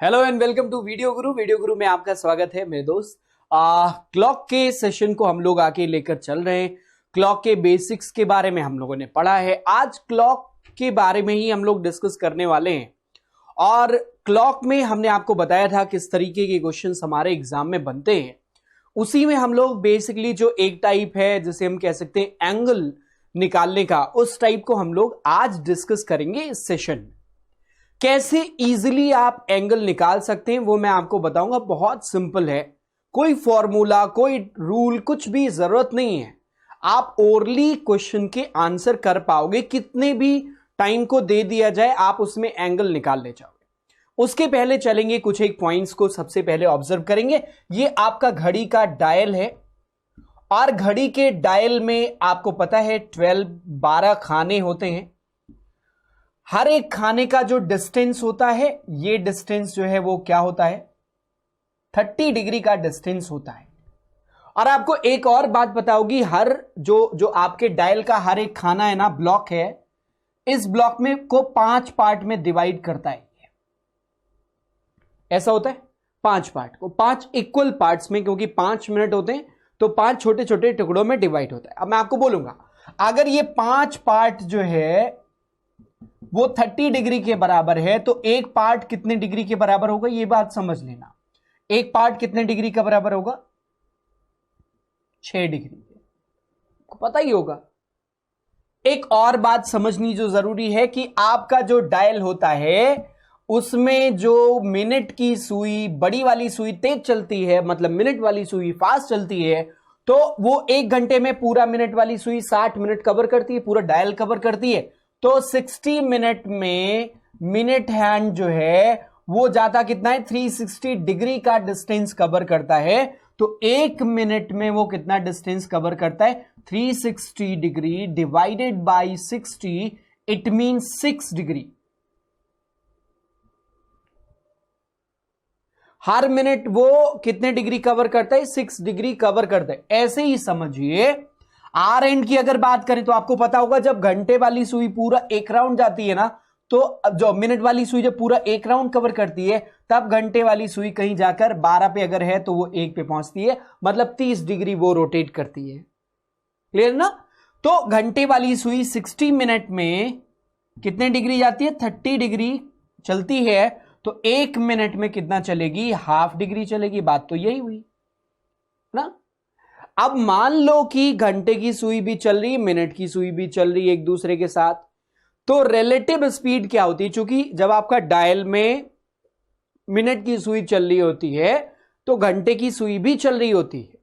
Hello and welcome to video Guru में आपका स्वागत है मेरे दोस्त। क्लॉक के सेशन को हम लोग आके लेकर चल रहे हैं। क्लॉक के बेसिक्स के बारे में हम लोगों ने पढ़ा है। आज क्लॉक के बारे में ही हम लोग डिस्कस करने वाले हैं। और क्लॉक में हमने आपको बताया था किस तरीके के क्वेश्चंस हमारे एग्जाम में बनते हैं। उसी में हम लोग बेसिकली जो एक टाइप है जिसे हम कह सकते हैं एंगल निकालने का, उस टाइप को हम लोग आज डिस्कस करेंगे इस सेशन में। कैसे इजीली आप एंगल निकाल सकते हैं वो मैं आपको बताऊंगा। बहुत सिंपल है, कोई फॉर्मूला कोई रूल कुछ भी जरूरत नहीं है। आप ओरली क्वेश्चन के आंसर कर पाओगे, कितने भी टाइम को दे दिया जाए आप उसमें एंगल निकाल ले जाओगे। उसके पहले चलेंगे कुछ एक पॉइंट्स को सबसे पहले ऑब्जर्व करेंगे। ये आपका घड़ी का डायल है और घड़ी के डायल में आपको पता है 12 खाने होते हैं। हर एक खाने का जो डिस्टेंस होता है, ये डिस्टेंस जो है वो क्या होता है, 30 डिग्री का डिस्टेंस होता है। और आपको एक और बात पता होगी, हर जो आपके डायल का हर एक खाना है ना, ब्लॉक है, इस ब्लॉक में को 5 पार्ट में डिवाइड करता है। ऐसा होता है 5 पार्ट को 5 इक्वल पार्ट्स में, क्योंकि 5 मिनट होते हैं तो 5 छोटे छोटे टुकड़ों में डिवाइड होता है। अब मैं आपको बोलूंगा, अगर ये 5 पार्ट जो है वो 30 डिग्री के बराबर है तो एक पार्ट कितने डिग्री के बराबर होगा, ये बात समझ लेना। एक पार्ट कितने डिग्री का बराबर होगा, 6 डिग्री को पता ही होगा। एक और बात समझनी जो जरूरी है कि आपका जो डायल होता है उसमें जो मिनट की सुई, बड़ी वाली सुई तेज चलती है, मतलब मिनट वाली सुई फास्ट चलती है, तो वो 1 घंटे में पूरा मिनट वाली सुई 60 मिनट कवर करती है, पूरा डायल कवर करती है। तो 60 मिनट में मिनट हैंड जो है वो जाता कितना है, 360 डिग्री का डिस्टेंस कवर करता है। तो 1 मिनट में वो कितना डिस्टेंस कवर करता है, 360 degree divided by 60, it means 6 degree. Her minute वो कितने डिग्री कवर करता है, 6 डिग्री कवर करता है। ऐसे ही समझिए आर एंड की अगर बात करें तो आपको पता होगा, जब घंटे वाली सुई पूरा 1 राउंड जाती है ना, तो जो मिनट वाली सुई जब पूरा 1 राउंड कवर करती है, तब घंटे वाली सुई कहीं जाकर 12 पे अगर है तो वो 1 पे पहुंचती है, मतलब 30 डिग्री वो रोटेट करती है। क्लियर ना? तो घंटे वाली सुई 60 मिनट में कितने डिग्री जाती है, 30 डिग्री चलती है। तो 1 मिनट में कितना चलेगी, हाफ डिग्री चलेगी। बात तो यही हुई ना। अब मान लो कि घंटे की सुई भी चल रही है, मिनट की सुई भी चल रही है एक दूसरे के साथ, तो रिलेटिव स्पीड क्या होती है, क्योंकि जब आपका डायल में मिनट की सुई चल रही होती है तो घंटे की सुई भी चल रही होती है।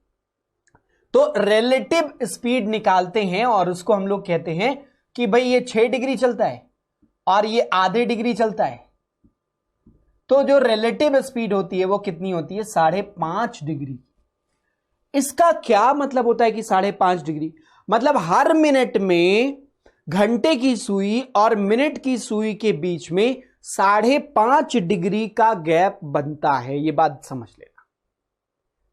तो रिलेटिव स्पीड निकालते हैं और उसको हम लोग कहते हैं कि भाई ये 6 डिग्री चलता है और ये आधे डिग्री चलता है। तो जो रिलेटिव स्पीड होती है वो कितनी होती है, 5.5 डिग्री। इसका क्या मतलब होता है कि 5.5 डिग्री, मतलब हर मिनट में घंटे की सुई और मिनट की सुई के बीच में 5.5 डिग्री का गैप बनता है। यह बात समझ लेना।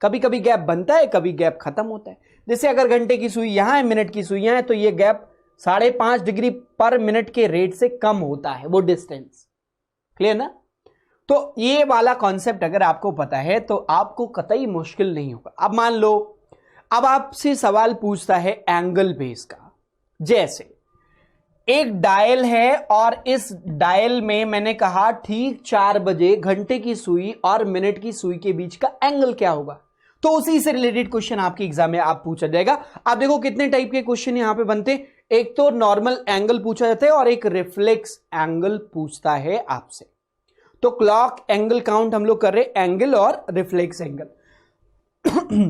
कभी कभी गैप बनता है, कभी गैप खत्म होता है। जैसे अगर घंटे की सुई यहां है, मिनट की सुई यहां है, तो यह गैप 5.5 डिग्री पर मिनट के रेट से कम होता है, वो डिस्टेंस। क्लियर ना? तो ये वाला कॉन्सेप्ट अगर आपको पता है तो आपको कतई मुश्किल नहीं होगा। अब मान लो, अब आपसे सवाल पूछता है एंगल बेस का। जैसे एक डायल है और इस डायल में मैंने कहा ठीक 4 बजे घंटे की सुई और मिनट की सुई के बीच का एंगल क्या होगा, तो उसी से रिलेटेड क्वेश्चन आपके एग्जाम में आप पूछा जाएगा। आप देखो कितने टाइप के क्वेश्चन यहां पे बनते हैं। एक तो नॉर्मल एंगल पूछा जाता है और एक रिफ्लेक्स एंगल पूछता है आपसे। तो क्लॉक एंगल काउंट हम लोग कर रहे हैं, एंगल और रिफ्लेक्स एंगल।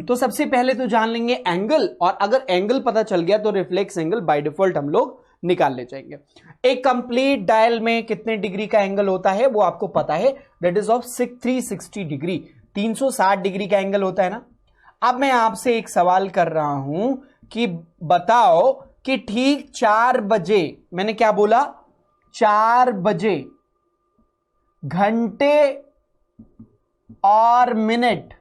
तो सबसे पहले तो जान लेंगे एंगल, और अगर एंगल पता चल गया तो रिफ्लेक्स एंगल बाय डिफॉल्ट हम लोग निकाल ले जाएंगे। एक कंप्लीट डायल में कितने डिग्री का एंगल होता है वो आपको पता है, that is of 360 degree, 360 degree का एंगल होता है ना। अब मैं आपसे एक सवाल कर रहा हूं कि बताओ कि ठीक 4 बजे, मैंने क्या बोला, 4 बजे घंटे और मिनट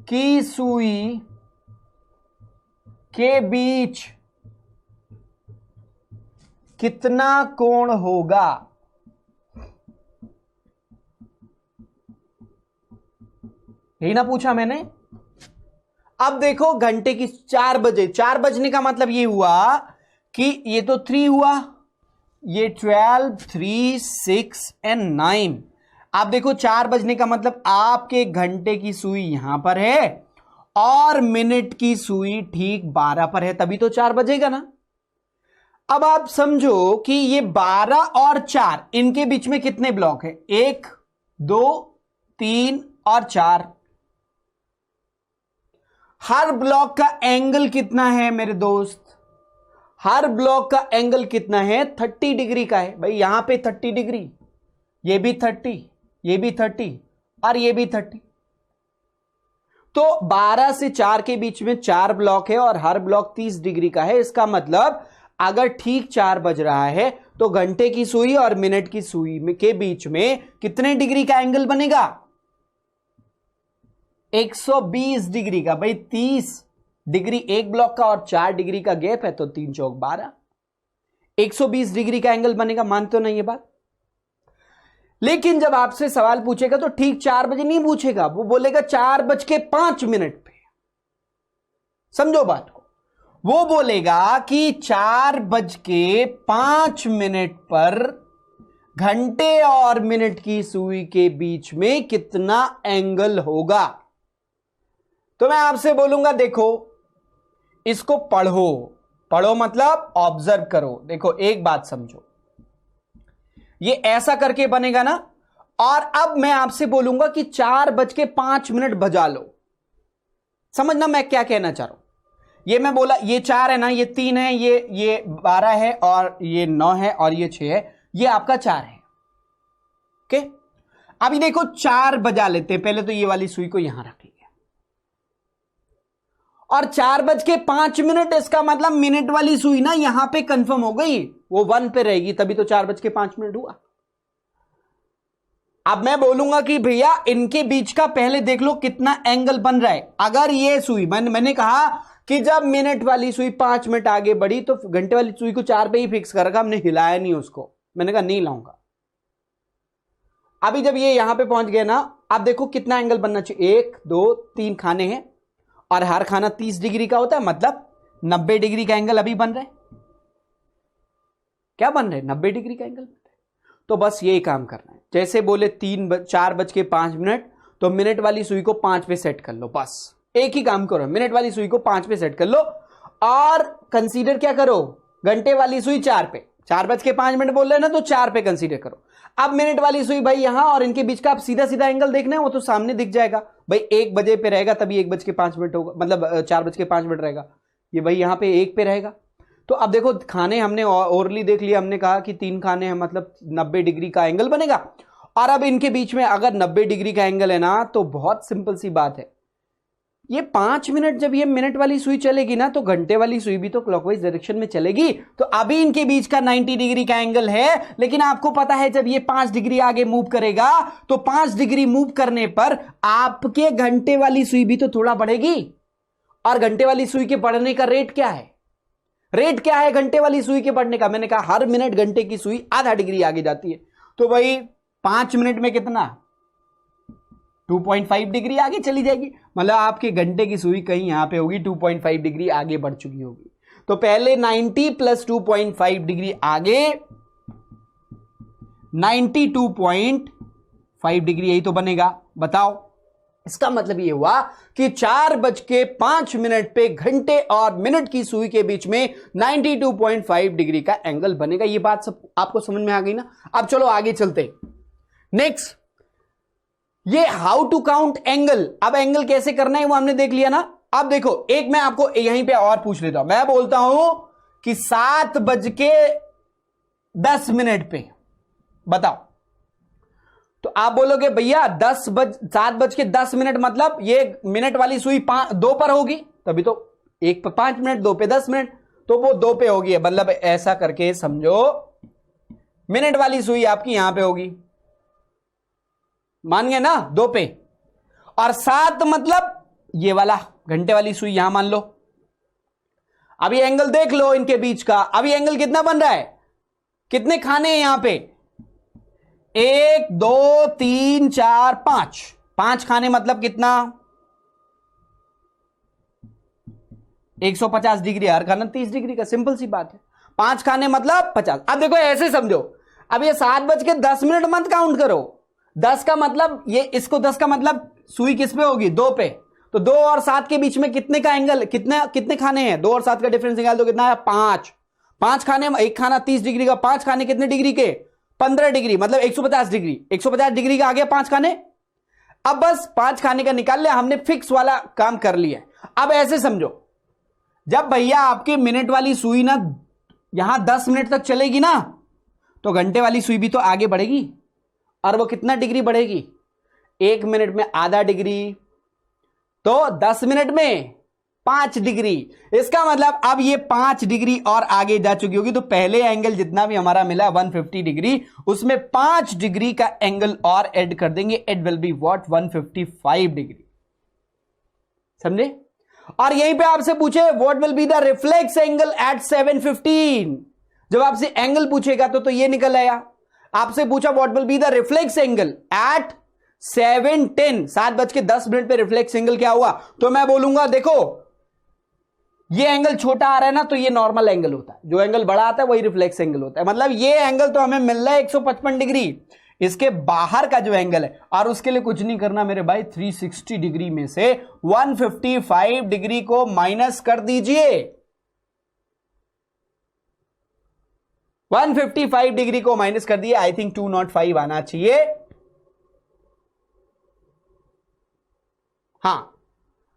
की सुई के बीच कितना कोण होगा। यही ना पूछा मैंने। अब देखो घंटे की 4 बजे, 4 बजने का मतलब ये हुआ कि ये तो 3 हुआ, ये 12, 3, 6 एंड 9। आप देखो 4 बजने का मतलब आपके घंटे की सुई यहां पर है और मिनट की सुई ठीक 12 पर है, तभी तो 4 बजेगा ना। अब आप समझो कि ये 12 और 4 इनके बीच में कितने ब्लॉक है, 1, 2, 3 और 4। हर ब्लॉक का एंगल कितना है मेरे दोस्त, हर ब्लॉक का एंगल कितना है, 30 डिग्री का है भाई। यहां पे 30 डिग्री, ये भी 30, ये भी 30 और ये भी 30। तो 12 से 4 के बीच में 4 ब्लॉक है और हर ब्लॉक 30 डिग्री का है। इसका मतलब अगर ठीक 4 बज रहा है तो घंटे की सुई और मिनट की सुई के बीच में कितने डिग्री का एंगल बनेगा, 120 डिग्री का भाई। 30 डिग्री एक ब्लॉक का और 4 डिग्री का गैप है, तो 3 चौक 12, 120 डिग्री का एंगल बनेगा। मानते हो ना ये बात? लेकिन जब आपसे सवाल पूछेगा तो ठीक 4 बजे नहीं पूछेगा, वो बोलेगा 4:05 पे। समझो बात को, वो बोलेगा कि 4:05 पर घंटे और मिनट की सुई के बीच में कितना एंगल होगा। तो मैं आपसे बोलूंगा देखो इसको पढ़ो, पढ़ो मतलब ऑब्जर्व करो। देखो एक बात समझो, ये ऐसा करके बनेगा ना, और अब मैं आपसे बोलूंगा कि 4:05 बजा लो। समझना मैं क्या कहना चाह रहा हूं। ये मैं बोला ये 4 है ना, ये 3 है, ये 12 है और ये 9 है और ये 6 है, ये आपका 4 है। ओके, अभी देखो 4 बजा लेते हैं। पहले तो ये वाली सुई को यहां रख लिया और 4:05, इसका मतलब मिनट वाली सुई ना यहां पे कंफर्म हो गई, वो 1 पे रहेगी, तभी तो 4:05 हुआ। अब मैं बोलूंगा कि भैया इनके बीच का पहले देख लो कितना एंगल बन रहा है। अगर ये सुई मैंने कहा कि जब मिनट वाली सुई 5 मिनट आगे बढ़ी तो घंटे वाली सुई को 4 पे ही फिक्स कर रखा, हमने हिलाया नहीं उसको। मैंने कहा नहीं लाऊंगा। अभी जब ये यहां पे पहुंच गए ना, आप देखो कितना एंगल बनना चाहिए, 1, 2, 3 खाने हैं और हर खाना 30 डिग्री का होता है, मतलब 90 डिग्री का एंगल अभी बन रहा है। क्या बन रहा है, 90 डिग्री का एंगल बन रहा है। तो बस यही काम करना है। जैसे बोले 4:05, तो मिनट वाली सुई को 5 पे सेट कर लो। बस एक ही काम करो, मिनट वाली सुई को 5 पे सेट कर लो और कंसीडर क्या करो, घंटे वाली सुई 4 पे। 4:05 बोल रहे हैं ना, तो 4 पे कंसीडर करो। अब मिनट वाली सुई भाई यहां और इनके बीच का आप सीधा सीधा एंगल देखना है, वो तो सामने दिख जाएगा भाई। 1 बजे पे रहेगा तभी 1:05 होगा, मतलब 4:05 रहेगा। ये भाई यहां पे 1 पे रहेगा। तो अब देखो खाने हमने ओरली देख लिया, हमने कहा कि 3 खाने हैं, मतलब 90 डिग्री का एंगल बनेगा। और अब इनके बीच में अगर 90 डिग्री का एंगल है ना, तो बहुत सिंपल सी बात है, ये 5 मिनट जब ये मिनट वाली सुई चलेगी ना, तो घंटे वाली सुई भी तो क्लॉकवाइज डायरेक्शन में चलेगी। तो अभी इनके बीच का 90 डिग्री का एंगल है, लेकिन आपको पता है जब ये 5 डिग्री आगे मूव करेगा तो 5 डिग्री मूव करने पर आपके घंटे वाली सुई भी तो थोड़ा बढ़ेगी। और घंटे वाली सुई के बढ़ने का रेट क्या है, रेट क्या है घंटे वाली सुई के बढ़ने का? मैंने कहा हर मिनट घंटे की सुई आधा डिग्री आगे जाती है। तो भाई 5 मिनट में कितना, 2.5 डिग्री आगे चली जाएगी। मतलब आपके घंटे की सुई कहीं यहां पे होगी 2.5 डिग्री आगे बढ़ चुकी होगी। तो पहले 90 प्लस 2.5 डिग्री आगे 92.5 डिग्री, यही तो बनेगा। बताओ, इसका मतलब ये हुआ कि 4:05 पे घंटे और मिनट की सुई के बीच में 92.5 डिग्री का एंगल बनेगा। ये बात सब आपको समझ में आ गई ना? अब चलो आगे चलते। नेक्स्ट, ये हाउ टू काउंट एंगल। अब एंगल कैसे करना है वो हमने देख लिया ना। अब देखो एक मैं आपको यहीं पे और पूछ लेता हूं। मैं बोलता हूं कि 7:10 पे बताओ, तो आप बोलोगे भैया 7:10 मतलब ये मिनट वाली सुई 2 पर होगी, तभी तो 1 पे 5 मिनट, 2 पे 10 मिनट, तो वो 2 पे होगी। मतलब ऐसा करके समझो मिनट वाली सुई आपकी यहां पे होगी, मान गए ना, 2 पे। और 7 मतलब ये वाला घंटे वाली सुई यहां मान लो। अभी एंगल देख लो इनके बीच का। अभी एंगल कितना बन रहा है, कितने खाने हैं यहां पे, 1, 2, 3, 4, 5। 5 खाने मतलब कितना, 150 डिग्री, हर खाना 30 डिग्री का, सिंपल सी बात है। 5 खाने मतलब 50। अब देखो ऐसे समझो, अब ये 7:10 मत काउंट करो, 10 का मतलब ये, इसको 10 का मतलब सुई किस पे होगी, 2 पे, तो 2 और 7 के बीच में कितने का एंगल, कितने खाने हैं, 2 और 7 का डिफरेंस निकाल दो, कितना है 5। 5 खाने, एक खाना 30 डिग्री का, 5 खाने कितने डिग्री के, 15 डिग्री, मतलब 150 डिग्री। 150 डिग्री का आ गया 5 खाने। अब बस 5 खाने का निकाल लिया हमने, फिक्स वाला काम कर लिया। अब ऐसे समझो, जब भैया आपके मिनट वाली सुई ना यहां 10 मिनट तक चलेगी ना, तो घंटे वाली सुई भी तो आगे बढ़ेगी, और वो कितना डिग्री बढ़ेगी, 1 मिनट में आधा डिग्री, तो 10 मिनट में 5 डिग्री। इसका मतलब अब ये 5 डिग्री और आगे जा चुकी होगी, तो पहले एंगल जितना भी हमारा मिला 150 डिग्री, उसमें 5 डिग्री का एंगल और ऐड कर देंगे, it will be what, 155 degree. समझे? और यहीं पे आपसे पूछे what will be the reflex angle at 7:15, जब आपसे एंगल पूछेगा तो ये निकल आया। आपसे पूछा what will be the reflex angle at 7:10, 7:10 पे रिफ्लेक्स एंगल क्या हुआ, तो मैं बोलूंगा देखो ये एंगल छोटा आ रहा है ना, तो ये नॉर्मल एंगल होता है, जो एंगल बड़ा आता है वही रिफ्लेक्स एंगल होता है। मतलब ये एंगल तो हमें मिल रहा है 155 डिग्री, इसके बाहर का जो एंगल है, और उसके लिए कुछ नहीं करना मेरे भाई, 360 डिग्री में से 155 डिग्री को माइनस कर दीजिए। 155 डिग्री को माइनस कर दिए, आई थिंक 205 आना चाहिए। हां,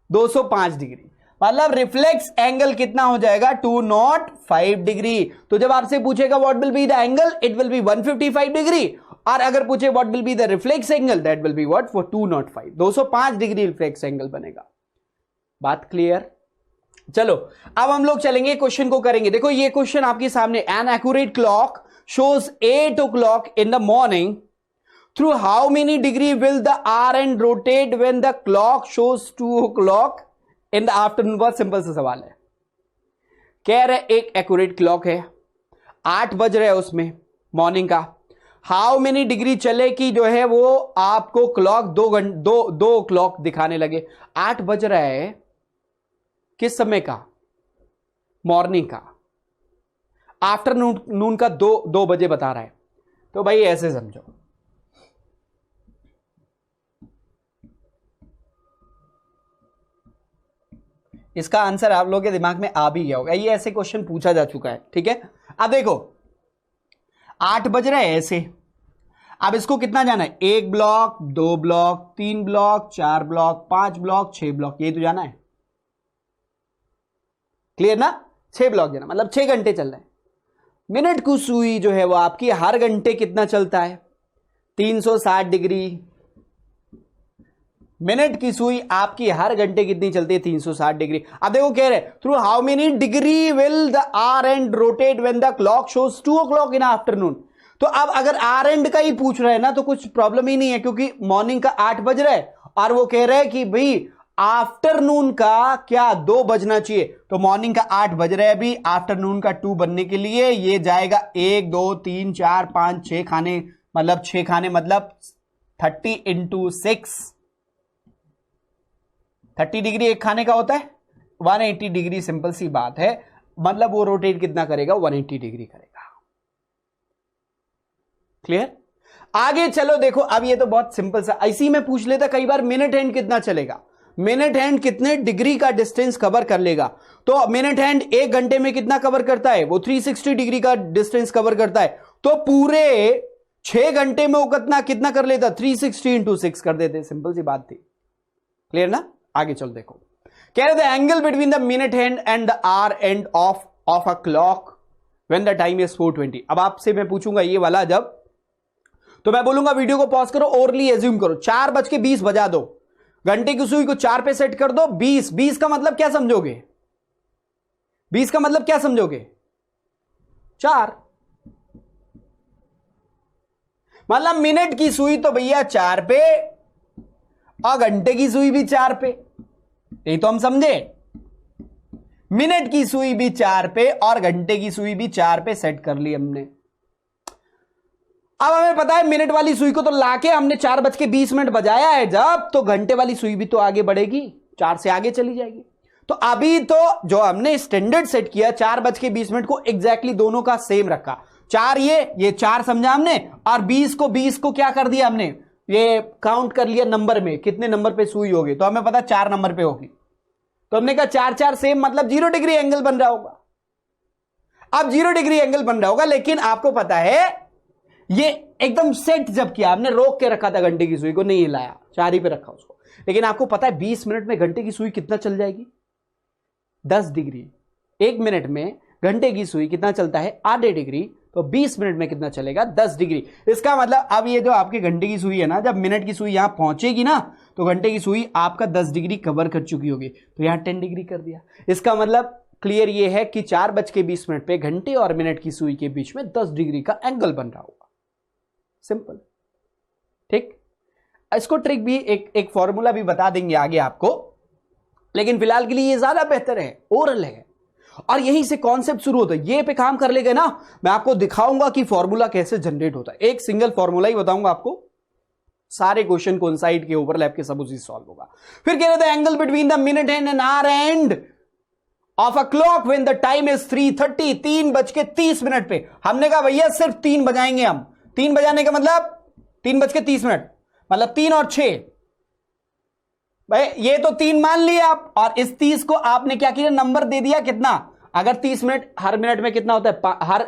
205 डिग्री, मतलब रिफ्लेक्स एंगल कितना हो जाएगा, 205 डिग्री। तो जब आपसे पूछेगा what will be the angle, it will B 155 degree, और अगर पूछे what will be the reflex angle, that will be what, for 205, 205 degree reflex angle बनेगा। बात क्लियर? चलो अब हम लोग चलेंगे, क्वेश्चन को करेंगे। देखो ये क्वेश्चन आपके सामने, an accurate clock shows 8 o'clock in the morning, through how many degree will the hour hand rotate when the clock shows 2 o'clock in the afternoon. बहुत सिंपल सा सवाल है, कह रहे एक एक्यूरेट क्लॉक है, 8 बज रहे हैं उसमें मॉर्निंग का, हाउ मेनी डिग्री चले कि जो है वो आपको क्लॉक 2 क्लॉक दिखाने लगे। 8 बज रहा है किस समय का, मॉर्निंग का, आफ्टरनून का 2 बजे बता रहा है। तो भाई ऐसे समझो, इसका आंसर आप लोगों के दिमाग में आ भी गया होगा, ये ऐसे क्वेश्चन पूछा जा चुका है, ठीक है। अब देखो 8 बज रहे हैं ऐसे, अब इसको कितना जाना है, 1 block, 2 block, 3 block, 4 block, 5 block, 6 block, ये तो जाना है, क्लियर ना। 6 ब्लॉक जाना मतलब 6 घंटे चल रहे हैं। मिनट की सुई जो है वो आपकी हर घंटे कितना चलता है, 360 डिग्री। मिनट की सुई आपकी हर घंटे कितनी चलती है, 360 डिग्री। अब देखो कह रहे through how many degree will the hour hand rotate when the clock shows 2 o'clock in afternoon. तो अब अगर आर एंड का ही पूछ रहे हैं ना, तो कुछ प्रॉब्लम ही नहीं है, क्योंकि मॉर्निंग का 8 बज रहा है और वो कह रहे हैं कि भाई आफ्टरनून का क्या 2 बजना चाहिए, तो मॉर्निंग का 8 बज रहा है अभी, आफ्टरनून का 2 बनने के लिए ये जाएगा 1 2 3 4 5 6 खाने, मतलब 6 खाने मतलब 30 into 6, 30 डिग्री एक खाने का होता है, 180 डिग्री, सिंपल सी बात है। मतलब वो रोटेट कितना करेगा, 180 डिग्री करेगा। क्लियर? आगे चलो देखो, अब ये तो बहुत सिंपल सा, इसी में पूछ लेता कई बार मिनट हैंड कितना चलेगा, मिनट हैंड कितने डिग्री का डिस्टेंस कवर कर लेगा। तो मिनट हैंड 1 घंटे में कितना कवर करता है, वो 360 डिग्री का डिस्टेंस कवर करता है, तो पूरे 6 घंटे में वो कितना कर लेता, 360 into 6 कर देते, सिंपल सी बात थी। क्लियर ना? आगे चलो देखो, कह रहे थे angle between the minute hand and the hour hand of a clock when the time is 4:20। अब आपसे मैं पूछूंगा ये वाला जब, तो मैं बोलूंगा वीडियो को पॉज करो, ओरली एज्यूम करो, 4:20 बजा दो, घंटे की सुई को 4 पे सेट कर दो, 20 का मतलब क्या समझोगे, 20 का मतलब क्या समझोगे, 4, मतलब मिनट की सुई तो भैया 4 पे और घंटे की सुई भी 4 पे, यही तो हम समझे, मिनट की सुई भी 4 पे और घंटे की सुई भी 4 पे सेट कर ली हमने। अब हमें पता है मिनट वाली सुई को तो लाके हमने 4:20 बजाया है जब, तो घंटे वाली सुई भी तो आगे बढ़ेगी, 4 से आगे चली जाएगी। तो अभी तो जो हमने स्टैंडर्ड सेट किया 4:20 को एग्जैक्टली दोनों का सेम रखा, 4 ये 4 समझा हमने, और 20 को क्या कर दिया हमने, ये काउंट कर लिया नंबर में, कितने नंबर पे सुई होगी, तो हमें पता 4 नंबर पे होगी, तो हमने कहा 4 सेम मतलब 0 डिग्री एंगल बन रहा होगा। अब 0 डिग्री एंगल बन रहा होगा, लेकिन आपको पता है ये एकदम सेट जब किया, हमने रोक के रखा था घंटे की सुई को, नहीं हिलाया, 4 ही पे रखा उसको, लेकिन आपको पता है 20 मिनट में घंटे की सुई कितना चल जाएगी, 10 डिग्री। 1 मिनट में घंटे की सुई कितना चलता है, आधे डिग्री, तो 20 मिनट में कितना चलेगा, 10 डिग्री। इसका मतलब अब ये जो आपके घंटे की सुई है ना, जब मिनट की सुई यहां पहुंचेगी ना, तो घंटे की सुई आपका 10 डिग्री कवर कर चुकी होगी, तो यहां 10 डिग्री कर दिया। इसका मतलब क्लियर ये है कि 4:20 पे घंटे और मिनट की सुई के बीच में 10 डिग्री का एंगल बन रहा होगा। सिंपल, ठीक। इसको ट्रिक भी एक फॉर्मूला भी बता देंगे आगे आपको, लेकिन फिलहाल के लिए ये ज्यादा बेहतर है, ओरल है, और यहीं से कॉन्सेप्ट शुरू होता है। ये पे काम कर लेगा ना, मैं आपको दिखाऊंगा कि फॉर्मूला कैसे जनरेट होता है। एक सिंगल फॉर्मूला ही बताऊंगा आपको, सारे क्वेश्चन कोइंसाइड के ओवरलैप के सब उसी सॉल्व होगा। फिर कह रहे थे angle between the minute and an hour and of a clock when the time is 3:30, 3:30 पे। हमने कहा भैया सिर्फ 3 बजाएंगे हम, 3 बजाने का मतलब 3:30, मतलब 3 और 6, भाई ये तो 3 मान लिया आप, और इस 30 को आपने क्या किया, नंबर दे दिया कितना, अगर 30 मिनट, हर मिनट में कितना होता है,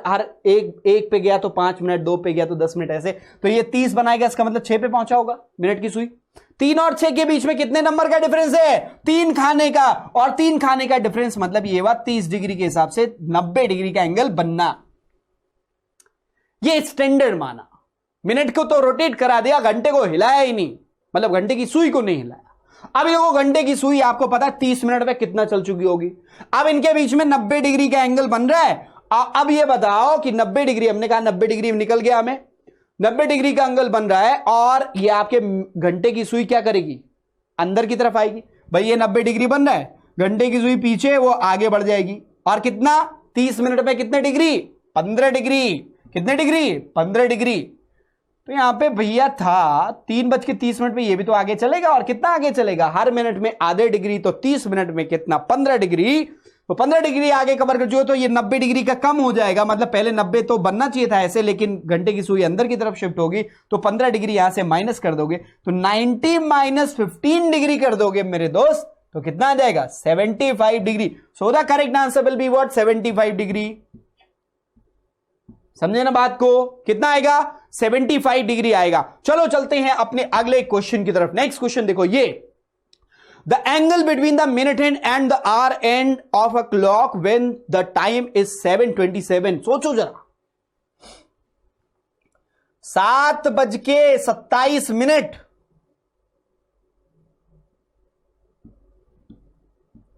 हर एक पे गया तो 5 मिनट, 2 पे गया तो 10 मिनट, ऐसे, तो ये 30 बनाएगा, इसका मतलब 6 पे पहुंचा होगा मिनट की सुई। 3 और 6 के बीच में कितने नंबर का डिफरेंस है, 3 खाने का, और 3 खाने का डिफरेंस मतलब ये बात 30 डिग्री के हिसाब से 90 डिग्री का एंगल बनना, ये स्टैंडर्ड माना। मिनट को तो रोटेट करा दिया, घंटे को हिलाया ही नहीं, मतलब घंटे की सुई को नहीं हिलाया। अब देखो घंटे की सुई आपको पता है 30 मिनट में कितना चल चुकी होगी, अब इनके बीच में 90 डिग्री का एंगल बन रहा है। अब ये बताओ कि 90 डिग्री, हमने कहा 90 डिग्री निकल गया, हमें 90 डिग्री का एंगल बन रहा है, और ये आपके घंटे की सुई क्या करेगी, अंदर की तरफ आएगी। भाई ये 90 डिग्री बन रहा है, घंटे की सुई पीछे, वो आगे बढ़ जाएगी, और कितना, 30 मिनट में कितने डिग्री, 15 डिग्री, कितने डिग्री, 15 डिग्री। तो यहां पे भैया था 3:30 पे, ये भी तो आगे चलेगा, और कितना आगे चलेगा, हर मिनट में आधे डिग्री, तो 30 मिनट में कितना, 15 डिग्री, तो 15 डिग्री आगे कवर कर जो, तो ये 90 डिग्री का कम हो जाएगा, मतलब पहले 90 तो बनना चाहिए था ऐसे, लेकिन घंटे की सुई अंदर की तरफ शिफ्ट होगी, तो 15 डिग्री यहां से माइनस कर दोगे, तो 90 - 15 डिग्री कर दोगे मेरे दोस्त, तो कितना आ जाएगा, 75 degree. So the correct answer will be what, 75 degree. समझे ना बात को, कितना आएगा, 75 डिग्री आएगा। चलो चलते हैं अपने अगले क्वेश्चन की तरफ। नेक्स्ट क्वेश्चन देखो, ये the angle between the minute and and the our and of a clock when the time is 7:27। सोचो जरा, 7:27।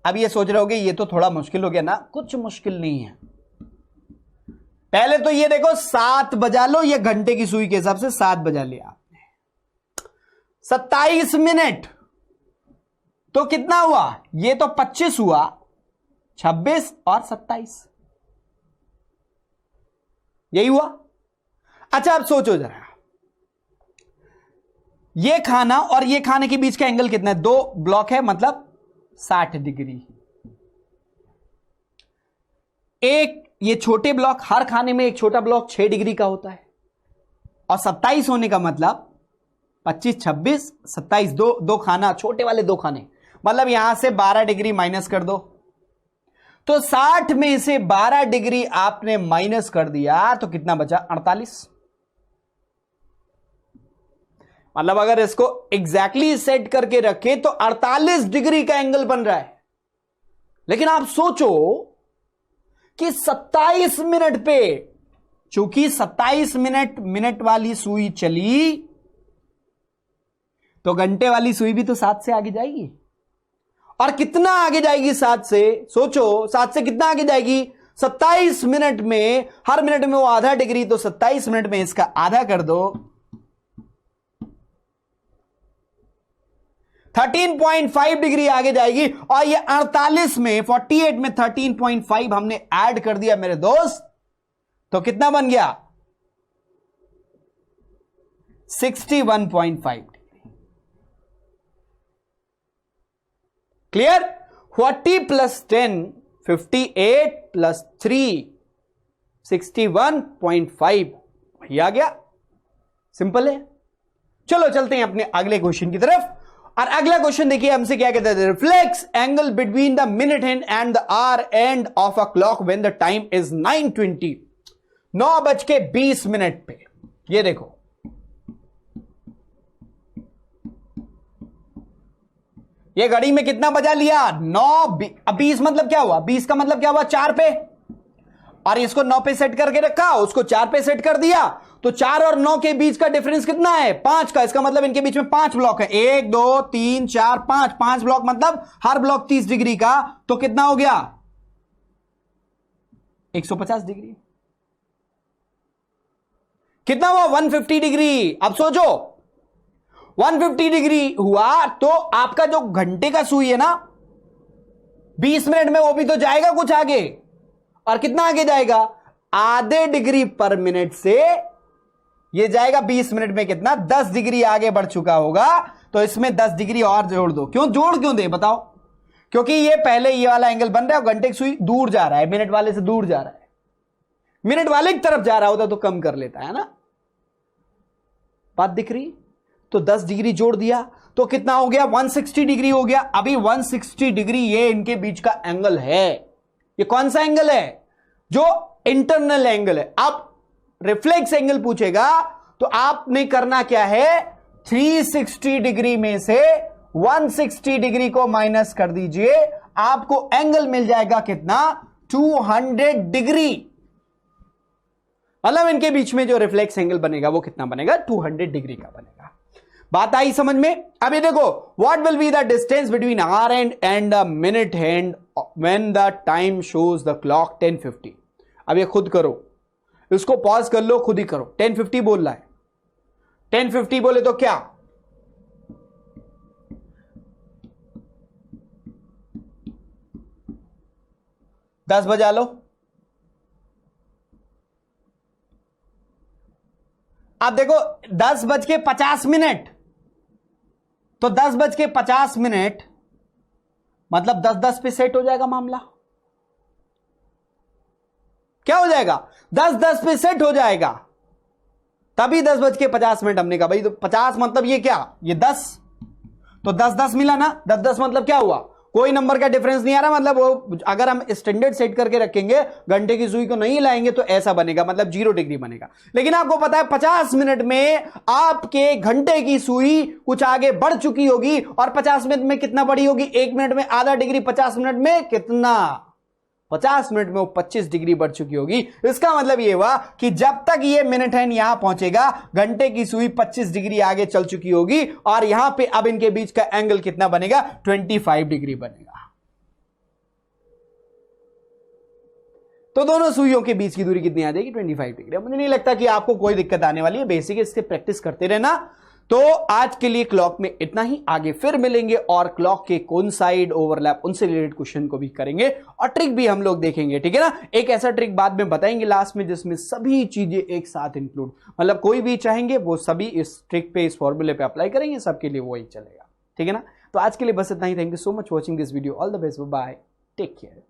अब ये सोच रहे होगे ये तो थोड़ा मुश्किल हो गया ना, कुछ मुश्किल नहीं है। पहले तो ये देखो 7 बजा लो, ये घंटे की सुई के हिसाब से 7 बजा लिया आपने, 27 मिनट, तो कितना हुआ, ये तो 25 हुआ, 26 और 27, यही हुआ। अच्छा अब सोचो जरा, ये खाना और ये खाने के बीच का एंगल कितना है, 2 ब्लॉक है, मतलब 60 डिग्री। एक ये छोटे ब्लॉक, हर खाने में एक छोटा ब्लॉक 6 डिग्री का होता है, और 27 होने का मतलब 25, 26, 27, दो खाना, छोटे वाले 2 खाने, मतलब यहां से 12 डिग्री माइनस कर दो, तो 60 में से 12 डिग्री आपने माइनस कर दिया, तो कितना बचा, 48। मतलब अगर इसको एग्जैक्टली सेट करके रखे तो 48 डिग्री का एंगल बन रहा है। लेकिन आप सोचो कि 27 मिनट पे, चूंकि 27 मिनट वाली सुई चली, तो घंटे वाली सुई भी तो 7 से आगे जाएगी, और कितना आगे जाएगी 7 से, सोचो 7 से कितना आगे जाएगी, 27 मिनट में, हर मिनट में वो आधा डिग्री, तो 27 मिनट में इसका आधा कर दो, 13.5 डिग्री आगे जाएगी, और ये 48 में 48 में 13.5 हमने ऐड कर दिया मेरे दोस्त, तो कितना बन गया, 61.5 डिग्री। क्लियर? 40 प्लस 10 58 प्लस 3 61.5 आ गया। सिंपल है। चलो चलते हैं अपने अगले क्वेश्चन की तरफ। और अगला क्वेश्चन देखिए, हमसे क्या कहते हैं, reflex angle between the minute hand and the our and of a clock when the time is 9:20, 9:20 पे। ये देखो, ये घड़ी में कितना बजा लिया, 9:20 मतलब क्या हुआ, 20 का मतलब क्या हुआ 4 पे, और इसको 9 पे सेट करके रखा, उसको 4 पे सेट कर दिया, तो 4 और 9 के बीच का डिफरेंस कितना है, 5 का। इसका मतलब इनके बीच में 5 ब्लॉक है, 1 2 3 4 5, 5 ब्लॉक मतलब हर ब्लॉक 30 डिग्री का, तो कितना हो गया 150 डिग्री। कितना हुआ 150 डिग्री। अब सोचो 150 डिग्री हुआ तो आपका जो घंटे का सुई है ना 20 मिनट में वो भी तो जाएगा कुछ आगे, और कितना आगे जाएगा, आधे डिग्री पर मिनट से ये जाएगा 20 मिनट में कितना 10 डिग्री आगे बढ़ चुका होगा। तो इसमें 10 डिग्री और जोड़ दो। क्यों जोड़ क्यों दे बताओ, क्योंकि ये पहले ये वाला एंगल बन रहा है और घंटे की सुई दूर जा रहा है, मिनट वाले से दूर जा रहा है, मिनट वाले की तरफ जा रहा होता तो कम कर लेता है ना। बात दिख रही? तो 10 डिग्री जोड़ दिया तो कितना हो गया 160 डिग्री हो गया। अभी 160 डिग्री ये इनके बीच का एंगल है। ये कौन सा एंगल है, जो इंटरनल एंगल है। अब रिफ्लेक्स एंगल पूछेगा तो आपने करना क्या है, 360 डिग्री में से 160 डिग्री को माइनस कर दीजिए, आपको एंगल मिल जाएगा कितना 200 डिग्री। मतलब इनके बीच में जो रिफ्लेक्स एंगल बनेगा वो कितना बनेगा 200 डिग्री का बनेगा। बात आई समझ में? अभी देखो, what will be the distance between our and the minute hand when the time shows the clock 10:50। अब ये खुद करो, इसको पॉज कर लो, खुद ही करो। 10:50 बोल रहा है, 10:50 बोले तो क्या, दस बजा लो। अब देखो 10:50, तो 10:50 मतलब 10-10 पे सेट हो जाएगा मामला। क्या हो जाएगा 10-10 पे सेट हो जाएगा, तभी 10:50 हमने कहा भाई। तो 50 मतलब ये क्या, ये 10, तो 10-10 मिला ना। 10-10 मतलब क्या हुआ, कोई नंबर का डिफरेंस नहीं आ रहा, मतलब वो अगर हम स्टैंडर्ड सेट करके रखेंगे, घंटे की सुई को नहीं लाएंगे तो ऐसा बनेगा, मतलब 0 डिग्री बनेगा। लेकिन आपको पता है 50 मिनट में आपके घंटे की सुई कुछ आगे बढ़ चुकी होगी, और 50 मिनट में कितना बढ़ी होगी, 1 मिनट में आधा डिग्री, 50 मिनट में कितना, 50 मिनट में वो 25 डिग्री बढ़ चुकी होगी। इसका मतलब ये हुआ कि जब तक ये मिनट हैंड यहां पहुंचेगा, घंटे की सुई 25 डिग्री आगे चल चुकी होगी, और यहां पे अब इनके बीच का एंगल कितना बनेगा 25 डिग्री बनेगा। तो दोनों सुइयों के बीच की दूरी कितनी आ जाएगी 25 डिग्री। मुझे नहीं लगता कि आपको कोई दिक्कत आने वाली है, बेसिक इससे प्रैक्टिस करते रहना। तो आज के लिए क्लॉक में इतना ही, आगे फिर मिलेंगे और क्लॉक के कौन साइड ओवरलैप उनसे रिलेटेड क्वेश्चन को भी करेंगे और ट्रिक भी हम लोग देखेंगे, ठीक है ना। एक ऐसा ट्रिक बाद में बताएंगे लास्ट में जिसमें सभी चीजें एक साथ इंक्लूड, मतलब कोई भी चाहेंगे वो सभी इस ट्रिक पे, इस फॉर्मूले पे अप्लाई करेंगे, सबके लिए वही चलेगा, ठीक है ना। तो आज के लिए बस इतना ही। Thank you so much watching this video, all the best, bye, take care.